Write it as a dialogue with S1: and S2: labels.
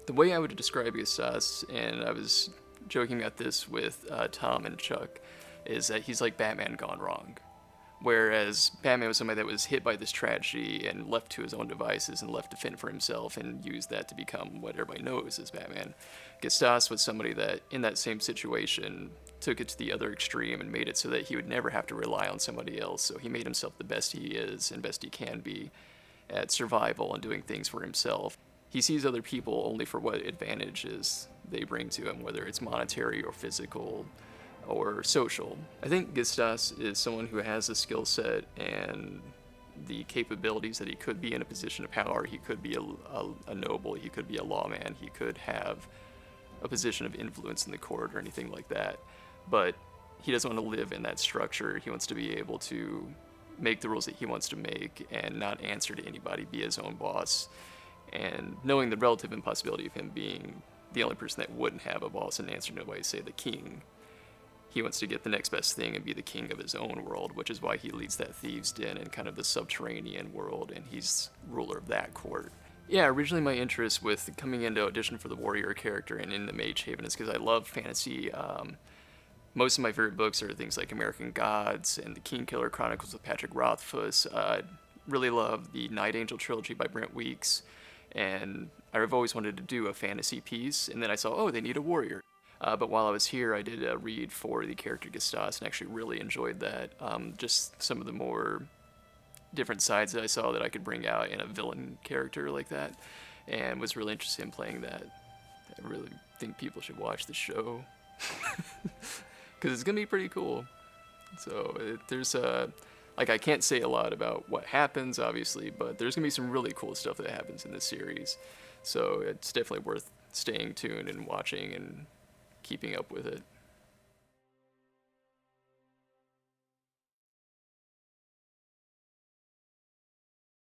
S1: The way I would describe Gestas, and I was joking about this with Tom and Chuck, is that he's like Batman gone wrong. Whereas Batman was somebody that was hit by this tragedy and left to his own devices and left to fend for himself and used that to become what everybody knows as Batman. Gestas was somebody that, in that same situation, took it to the other extreme and made it so that he would never have to rely on somebody else. So he made himself the best he is and best he can be at survival and doing things for himself. He sees other people only for what advantages they bring to him, whether it's monetary or physical or social. I think Gestas is someone who has the skill set and the capabilities that he could be in a position of power. He could be a noble, he could be a lawman, he could have a position of influence in the court or anything like that. But he doesn't want to live in that structure. He wants to be able to make the rules that he wants to make and not answer to anybody, be his own boss. And knowing the relative impossibility of him being the only person that wouldn't have a boss and answer to nobody, say the king, he wants to get the next best thing and be the king of his own world, which is why he leads that thieves' den in kind of the subterranean world, and he's ruler of that court. Yeah, originally my interest with coming into audition for the warrior character and in the Magehaven is because I love fantasy. Most of my favorite books are things like American Gods and the Kingkiller Chronicles of Patrick Rothfuss. Really love the Night Angel trilogy by Brent Weeks, and I've always wanted to do a fantasy piece, and then I saw, oh, they need a warrior. But while I was here, I did a read for the character Gestas and actually really enjoyed that. Just some of the more different sides that I saw that I could bring out in a villain character like that, and was really interested in playing that. I really think people should watch the show because it's gonna be pretty cool. So there's like I can't say a lot about what happens, obviously, but there's gonna be some really cool stuff that happens in this series. So it's definitely worth staying tuned and watching and keeping up with it.